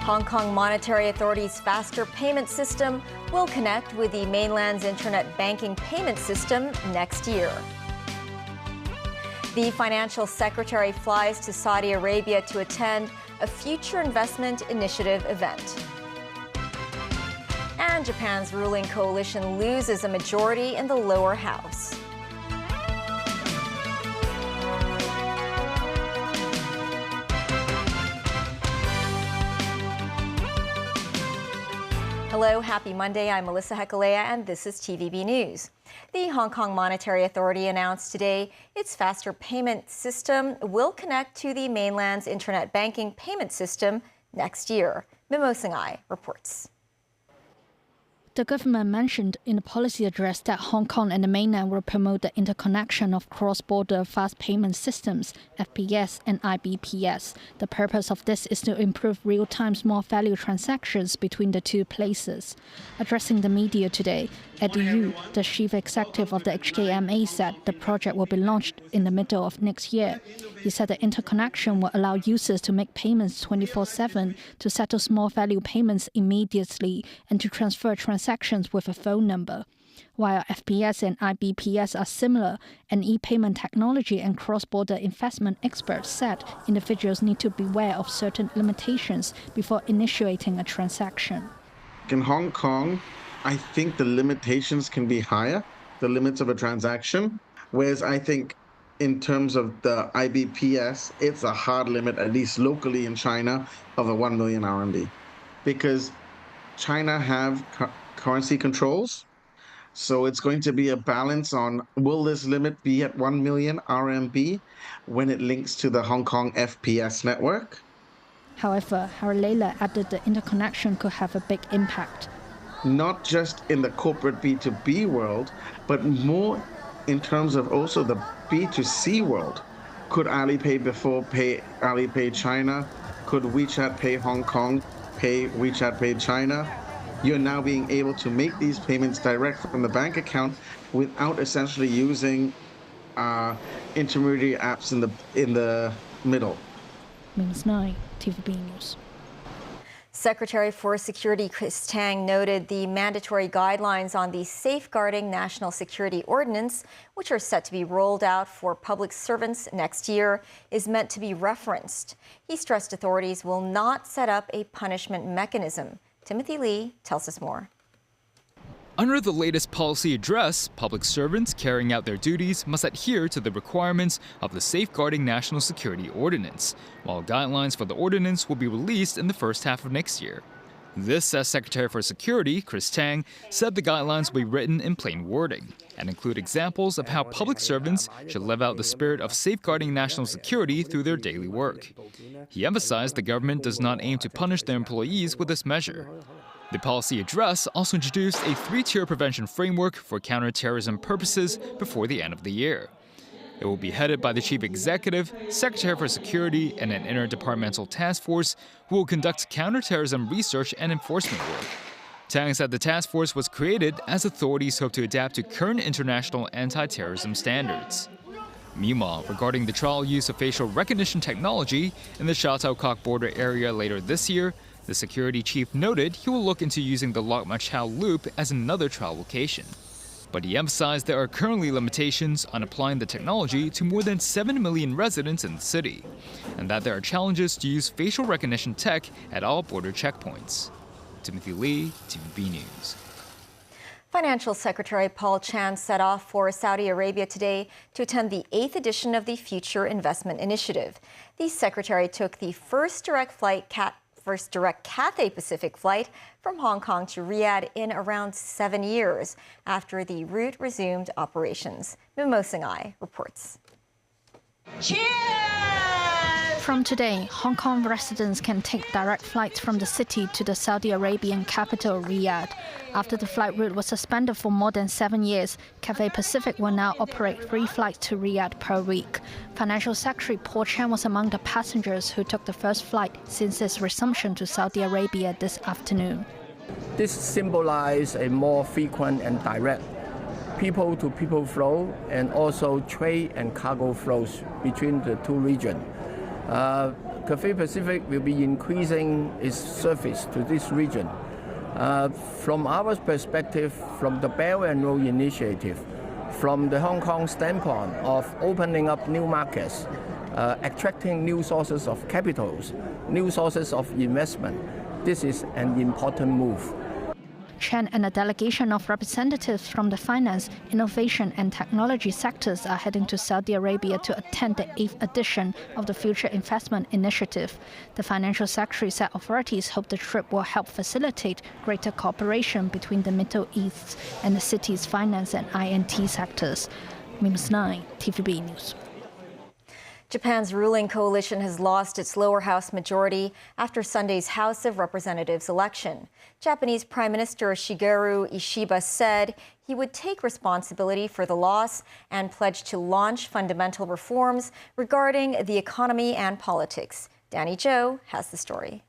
Hong Kong Monetary Authority's faster payment system will connect with the mainland's internet banking payment system next year. The financial secretary flies to Saudi Arabia to attend a future investment initiative event. And Japan's ruling coalition loses a majority in the lower house. Hello, happy Monday. I'm Melissa Hekalea, and this is TVB News. The Hong Kong Monetary Authority announced today its faster payment system will connect to the mainland's internet banking payment system next year. Mimo Singhai reports. The government mentioned in the policy address that Hong Kong and the mainland will promote the interconnection of cross-border fast payment systems, FPS and IBPS. The purpose of this is to improve real-time small-value transactions between the two places. Addressing the media today, Eddie Yu, the chief executive of the HKMA, said the project will be launched in the middle of next year. He said the interconnection will allow users to make payments 24/7, to settle small-value payments immediately, and to transfer transactions with a phone number. While FPS and IBPS are similar, an e-payment technology and cross-border investment experts said individuals need to beware of certain limitations before initiating a transaction. In Hong Kong, I think the limitations can be higher, the limits of a transaction, whereas I think in terms of the IBPS, it's a hard limit, at least locally in China, of a 1 million RMB. Because China have currency controls, so it's going to be a balance on, will this limit be at 1 million RMB when it links to the Hong Kong FPS network? However, Haralela added the interconnection could have a big impact. Not just in the corporate B2B world, but more in terms of also the B2C world. Could Alipay before pay Alipay China? Could WeChat Pay Hong Kong pay WeChat Pay China? You're now being able to make these payments direct from the bank account without essentially using intermediary apps in the middle. Minus 9, TVB News. Secretary for Security Chris Tang noted the mandatory guidelines on the Safeguarding National Security Ordinance, which are set to be rolled out for public servants next year, is meant to be referenced. He stressed authorities will not set up a punishment mechanism. Timothy Lee tells us more. Under the latest policy address, public servants carrying out their duties must adhere to the requirements of the Safeguarding National Security Ordinance, while guidelines for the ordinance will be released in the first half of next year. This, as Secretary for Security Chris Tang said, the guidelines will be written in plain wording and include examples of how public servants should live out the spirit of safeguarding national security through their daily work. He emphasized the government does not aim to punish their employees with this measure. The policy address also introduced a 3-tier prevention framework for counterterrorism purposes before the end of the year. It will be headed by the Chief Executive, Secretary for Security, and an interdepartmental task force who will conduct counterterrorism research and enforcement work. Tang said the task force was created as authorities hope to adapt to current international anti-terrorism standards. Meanwhile, regarding the trial use of facial recognition technology in the Sha Tau Kok border area later this year, the security chief noted he will look into using the Lok Ma Chau loop as another trial location. But he emphasized there are currently limitations on applying the technology to more than 7 million residents in the city, and that there are challenges to use facial recognition tech at all border checkpoints. Timothy Lee, TVB News. Financial Secretary Paul Chan set off for Saudi Arabia today to attend the 8th edition of the Future Investment Initiative. The secretary took the first direct Cathay Pacific flight from Hong Kong to Riyadh in around 7 years after the route resumed operations. Mimo Singhai reports. Cheers! From today, Hong Kong residents can take direct flights from the city to the Saudi Arabian capital, Riyadh. After the flight route was suspended for more than 7 years, Cathay Pacific will now operate 3 flights to Riyadh per week. Financial Secretary Paul Chan was among the passengers who took the first flight since its resumption to Saudi Arabia this afternoon. This symbolizes a more frequent and direct people-to-people flow and also trade and cargo flows between the two regions. Cathay Pacific will be increasing its service to this region. From our perspective, from the Belt and Road Initiative, from the Hong Kong standpoint of opening up new markets, attracting new sources of capitals, new sources of investment, this is an important move. Chen and a delegation of representatives from the finance, innovation and technology sectors are heading to Saudi Arabia to attend the 8th edition of the Future Investment Initiative. The financial secretary said authorities hope the trip will help facilitate greater cooperation between the Middle East and the city's finance and INT sectors. Minus 9, TVB News. Japan's ruling coalition has lost its lower house majority after Sunday's House of Representatives election. Japanese Prime Minister Shigeru Ishiba said he would take responsibility for the loss and pledged to launch fundamental reforms regarding the economy and politics. Danny Zhou has the story.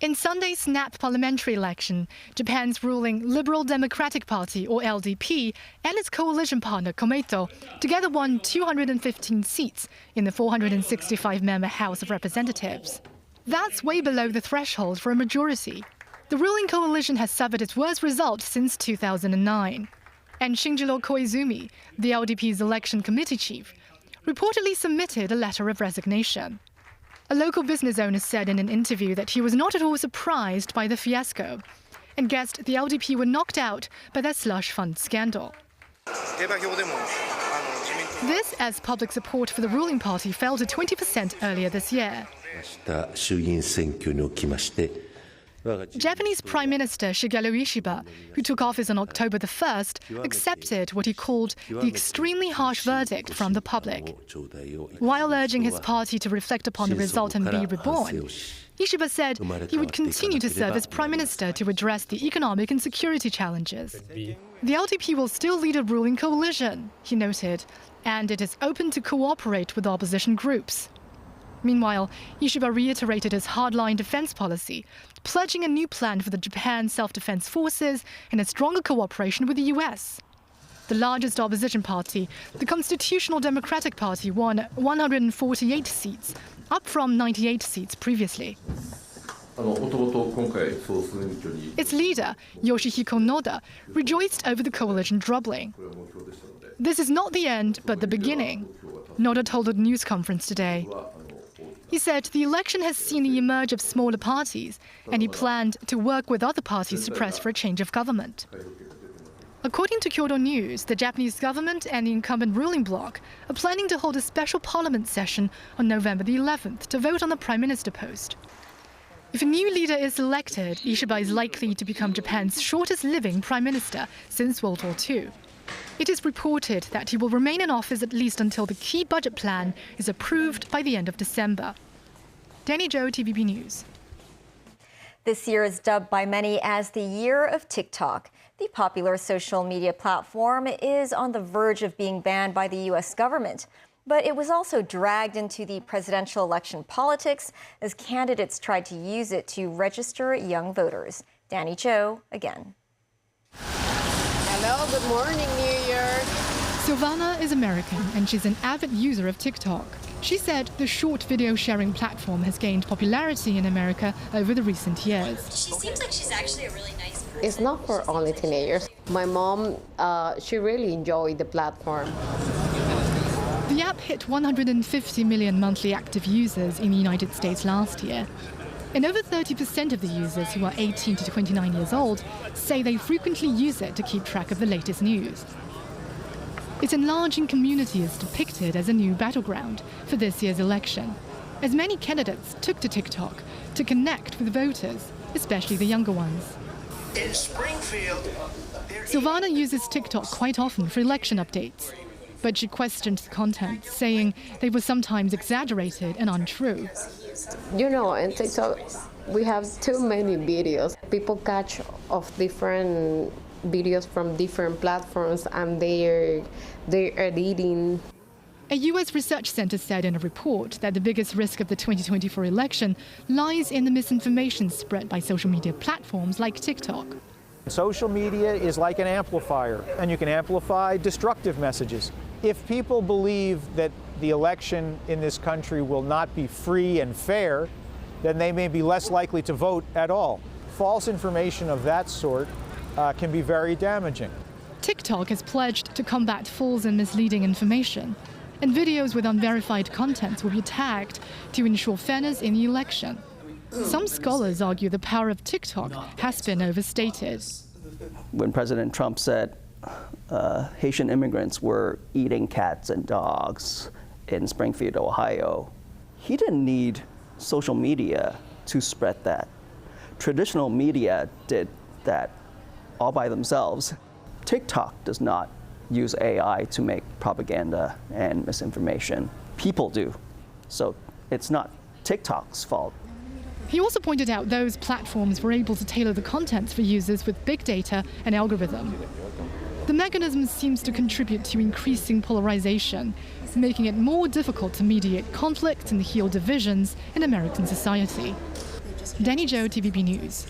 In Sunday's snap parliamentary election, Japan's ruling Liberal Democratic Party, or LDP, and its coalition partner Komeito together won 215 seats in the 465-member House of Representatives. That's way below the threshold for a majority. The ruling coalition has suffered its worst result since 2009. And Shinjiro Koizumi, the LDP's election committee chief, reportedly submitted a letter of resignation. A local business owner said in an interview that he was not at all surprised by the fiasco and guessed the LDP were knocked out by their slush fund scandal. This as public support for the ruling party fell to 20% earlier this year. Japanese Prime Minister Shigeru Ishiba, who took office on October the 1st, accepted what he called the extremely harsh verdict from the public. While urging his party to reflect upon the result and be reborn, Ishiba said he would continue to serve as Prime Minister to address the economic and security challenges. The LDP will still lead a ruling coalition, he noted, and it is open to cooperate with opposition groups. Meanwhile, Ishiba reiterated his hardline defense policy, pledging a new plan for the Japan self-defense forces and a stronger cooperation with the US. The largest opposition party, the Constitutional Democratic Party, won 148 seats, up from 98 seats previously. Its leader, Yoshihiko Noda, rejoiced over the coalition doubling. This is not the end, but the beginning, Noda told a news conference today. He said the election has seen the emerge of smaller parties, and he planned to work with other parties to press for a change of government. According to Kyodo News, the Japanese government and the incumbent ruling bloc are planning to hold a special parliament session on November the 11th to vote on the prime minister post. If a new leader is elected, Ishiba is likely to become Japan's shortest-living prime minister since World War II. It is reported that he will remain in office at least until the key budget plan is approved by the end of December. Danny Zhou, TVB News. This year is dubbed by many as the year of TikTok. The popular social media platform is on the verge of being banned by the U.S. government. But it was also dragged into the presidential election politics as candidates tried to use it to register young voters. Danny Zhou again. Hello, good morning, New York. Silvana is American and she's an avid user of TikTok. She said the short video sharing platform has gained popularity in America over the recent years. She seems like she's actually a really nice person. It's not for only teenagers. My mom, she really enjoyed the platform. The app hit 150 million monthly active users in the United States last year. And over 30% of the users who are 18 to 29 years old say they frequently use it to keep track of the latest news. Its enlarging community is depicted as a new battleground for this year's election, as many candidates took to TikTok to connect with voters, especially the younger ones. In Springfield, Silvana uses TikTok quite often for election updates, but she questioned the content, saying they were sometimes exaggerated and untrue. You know, in TikTok, we have too many videos. People catch of different videos from different platforms and they're editing. A US research center said in a report that the biggest risk of the 2024 election lies in the misinformation spread by social media platforms like TikTok. Social media is like an amplifier, and you can amplify destructive messages. If people believe that the election in this country will not be free and fair, then they may be less likely to vote at all. False information of that sort can be very damaging. TikTok has pledged to combat false and misleading information, and videos with unverified content will be tagged to ensure fairness in the election. Some scholars argue the power of TikTok has been overstated. When President Trump said Haitian immigrants were eating cats and dogs in Springfield, Ohio, he didn't need social media to spread that. Traditional media did that all by themselves. TikTok does not use AI to make propaganda and misinformation. People do. So it's not TikTok's fault. He also pointed out those platforms were able to tailor the content for users with big data and algorithm. The mechanism seems to contribute to increasing polarization, making it more difficult to mediate conflict and heal divisions in American society. Danny Zhou, TVB News.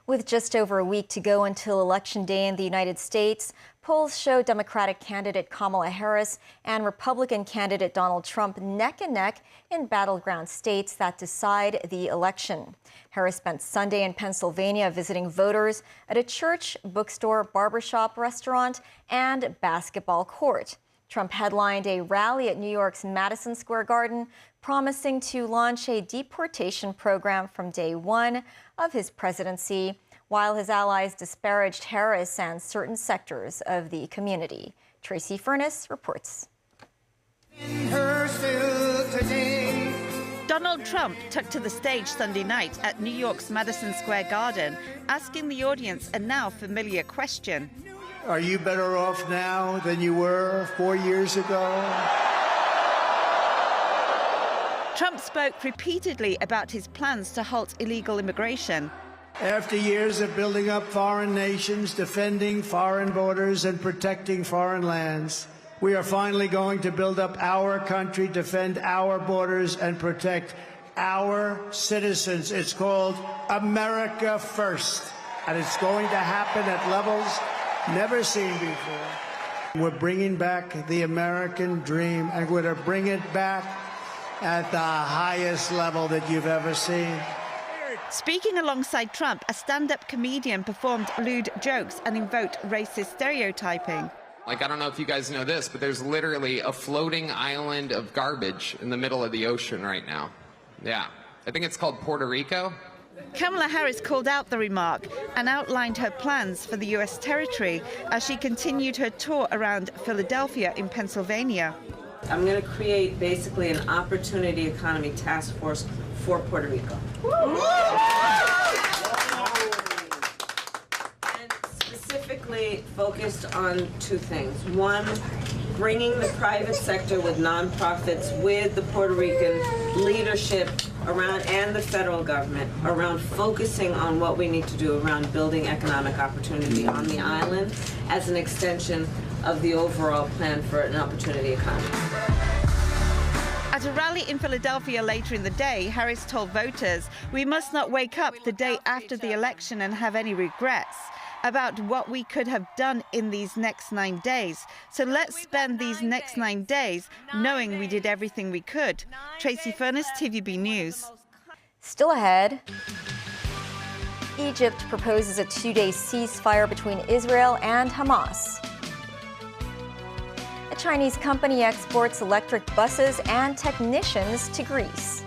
With just over a week to go until Election Day in the United States, polls show Democratic candidate Kamala Harris and Republican candidate Donald Trump neck and neck in battleground states that decide the election. Harris spent Sunday in Pennsylvania visiting voters at a church, bookstore, barbershop, restaurant, and basketball court. Trump headlined a rally at New York's Madison Square Garden, promising to launch a deportation program from day one of his presidency, while his allies disparaged Harris and certain sectors of the community. Tracy Furness reports. Donald Trump took to the stage Sunday night at New York's Madison Square Garden, asking the audience a now familiar question. Are you better off now than you were 4 years ago? Trump spoke repeatedly about his plans to halt illegal immigration. After years of building up foreign nations, defending foreign borders and protecting foreign lands, we are finally going to build up our country, defend our borders, and protect our citizens. It's called America First, and it's going to happen at levels never seen before. We're bringing back the American dream, and we're going to bring it back at the highest level that you've ever seen. Speaking alongside Trump, a stand-up comedian performed lewd jokes and invoked racist stereotyping. I don't know if you guys know this, but there's literally a floating island of garbage in the middle of the ocean right now. Yeah, I think it's called Puerto Rico. Kamala Harris called out the remark and outlined her plans for the U.S. territory as she continued her tour around Philadelphia in Pennsylvania. I'm going to create basically an opportunity economy task force for Puerto Rico. And specifically focused on two things. One, bringing the private sector with nonprofits with the Puerto Rican leadership around and the federal government around focusing on what we need to do around building economic opportunity on the island as an extension of the overall plan for an opportunity economy. At a rally in Philadelphia later in the day, Harris told voters, "We must not wake up the day after the election and have any regrets about what we could have done in these next 9 days. So let's spend these next 9 days knowing we did everything we could." Tracy Furness, TVB News. Still ahead, Egypt proposes a 2-day ceasefire between Israel and Hamas. A Chinese company exports electric buses and technicians to Greece.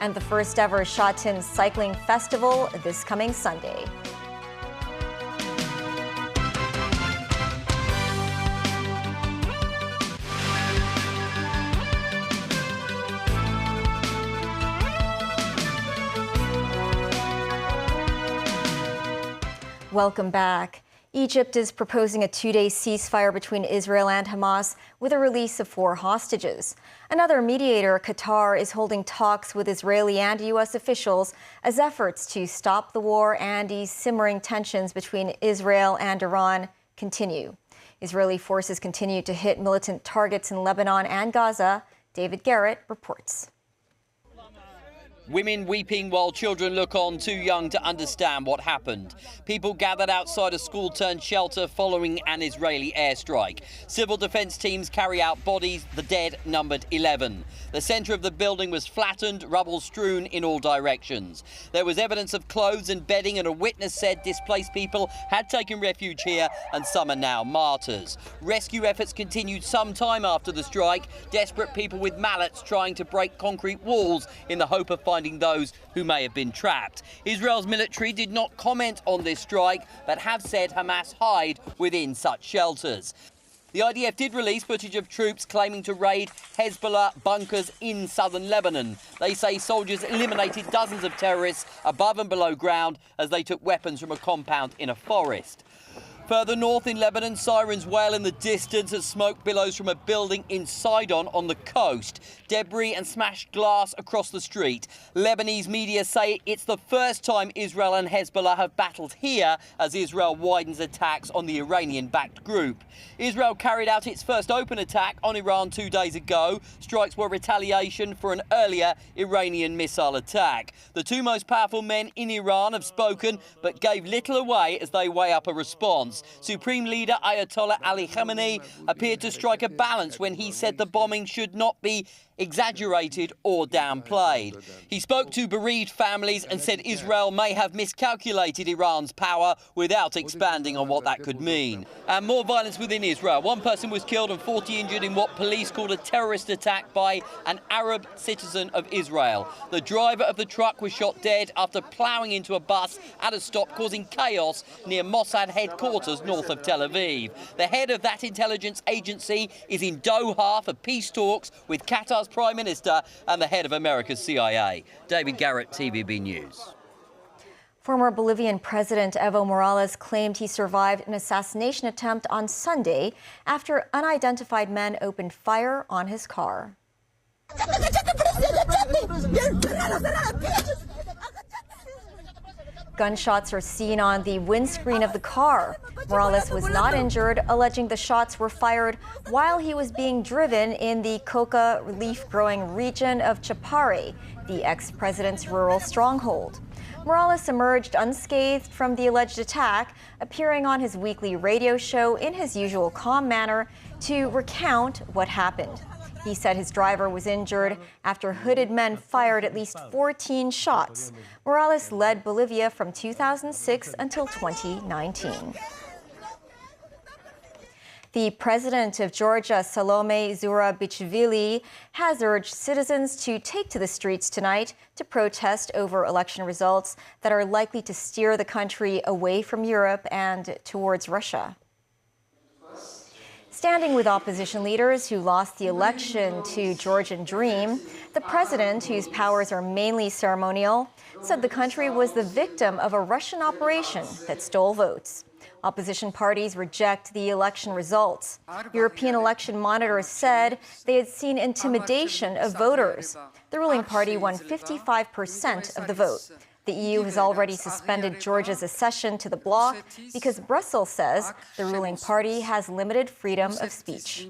And the first ever Shatin Cycling Festival this coming Sunday. Welcome back. Egypt is proposing a 2-day ceasefire between Israel and Hamas with a release of 4 hostages. Another mediator, Qatar, is holding talks with Israeli and U.S. officials as efforts to stop the war and ease simmering tensions between Israel and Iran continue. Israeli forces continue to hit militant targets in Lebanon and Gaza. David Garrett reports. Women weeping while children look on, too young to understand what happened. People gathered outside a school-turned-shelter following an Israeli airstrike. Civil defense teams carry out bodies, the dead numbered 11. The center of the building was flattened, rubble strewn in all directions. There was evidence of clothes and bedding, and a witness said displaced people had taken refuge here and some are now martyrs. Rescue efforts continued some time after the strike, desperate people with mallets trying to break concrete walls in the hope of finding those who may have been trapped. Israel's military did not comment on this strike, but have said Hamas hide within such shelters. The IDF did release footage of troops claiming to raid Hezbollah bunkers in southern Lebanon. They say soldiers eliminated dozens of terrorists above and below ground as they took weapons from a compound in a forest. Further north in Lebanon, sirens wail in the distance as smoke billows from a building in Sidon on the coast. Debris and smashed glass across the street. Lebanese media say it's the first time Israel and Hezbollah have battled here as Israel widens attacks on the Iranian-backed group. Israel carried out its first open attack on Iran 2 days ago. Strikes were retaliation for an earlier Iranian missile attack. The two most powerful men in Iran have spoken but gave little away as they weigh up a response. Supreme Leader Ayatollah Ali Khamenei appeared to strike a balance when he said the bombing should not be exaggerated or downplayed. He spoke to bereaved families and said Israel may have miscalculated Iran's power without expanding on what that could mean. And more violence within Israel. One person was killed and 40 injured in what police called a terrorist attack by an Arab citizen of Israel. The driver of the truck was shot dead after ploughing into a bus at a stop, causing chaos near Mossad headquarters north of Tel Aviv. The head of that intelligence agency is in Doha for peace talks with Qatar's Prime Minister and the head of America's CIA. David Garrett, TVB News. Former Bolivian President Evo Morales claimed he survived an assassination attempt on Sunday after unidentified men opened fire on his car. Gunshots are seen on the windscreen of the car. Morales was not injured, alleging the shots were fired while he was being driven in the coca leaf-growing region of Chapare, the ex-president's rural stronghold. Morales emerged unscathed from the alleged attack, appearing on his weekly radio show in his usual calm manner to recount what happened. He said his driver was injured after hooded men fired at least 14 shots. Morales led Bolivia from 2006 until 2019. The president of Georgia, Salome Zurabichvili, has urged citizens to take to the streets tonight to protest over election results that are likely to steer the country away from Europe and towards Russia. Standing with opposition leaders who lost the election to Georgian Dream, the president, whose powers are mainly ceremonial, said the country was the victim of a Russian operation that stole votes. Opposition parties reject the election results. European election monitors said they had seen intimidation of voters. The ruling party won 55% of the vote. The EU has already suspended Georgia's accession to the bloc because Brussels says the ruling party has limited freedom of speech.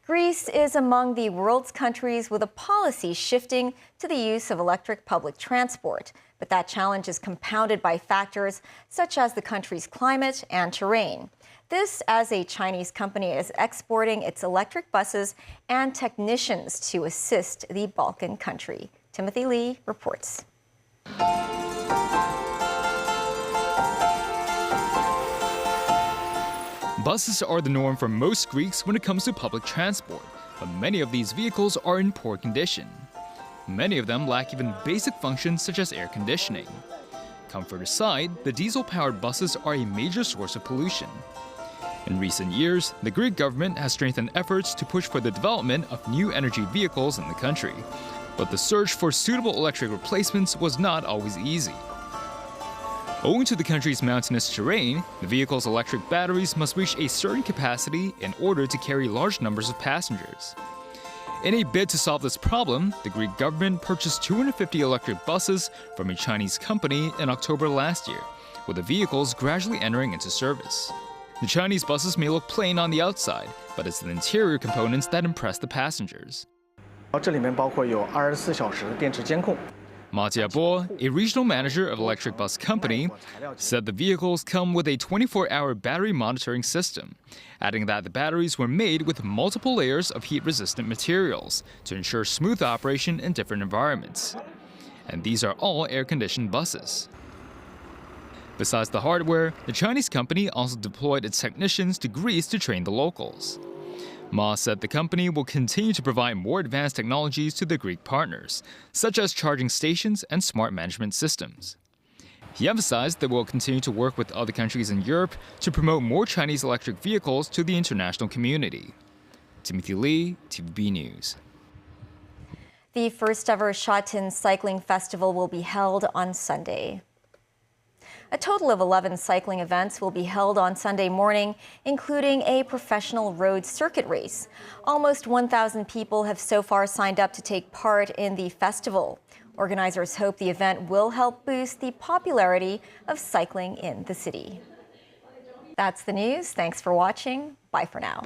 Greece is among the world's countries with a policy shifting to the use of electric public transport. But that challenge is compounded by factors such as the country's climate and terrain. This as a Chinese company is exporting its electric buses and technicians to assist the Balkan country. Timothy Lee reports. Buses are the norm for most Greeks when it comes to public transport, but many of these vehicles are in poor condition. Many of them lack even basic functions such as air conditioning. Comfort aside, the diesel-powered buses are a major source of pollution. In recent years, the Greek government has strengthened efforts to push for the development of new energy vehicles in the country. But the search for suitable electric replacements was not always easy. Owing to the country's mountainous terrain, the vehicle's electric batteries must reach a certain capacity in order to carry large numbers of passengers. In a bid to solve this problem, the Greek government purchased 250 electric buses from a Chinese company in October last year, with the vehicles gradually entering into service. The Chinese buses may look plain on the outside, but it's the interior components that impress the passengers. 这里面包括有24小时的电池监控。 Ma Jiabo, a regional manager of electric bus company, said the vehicles come with a 24-hour battery monitoring system, adding that the batteries were made with multiple layers of heat-resistant materials to ensure smooth operation in different environments. And these are all air-conditioned buses. Besides the hardware, the Chinese company also deployed its technicians to Greece to train the locals. Ma said the company will continue to provide more advanced technologies to the Greek partners, such as charging stations and smart management systems. He emphasized that we'll continue to work with other countries in Europe to promote more Chinese electric vehicles to the international community. Timothy Lee, TVB News. The first ever Shatin Cycling Festival will be held on Sunday. A total of 11 cycling events will be held on Sunday morning, including a professional road circuit race. Almost 1,000 people have so far signed up to take part in the festival. Organizers hope the event will help boost the popularity of cycling in the city. That's the news. Thanks for watching. Bye for now.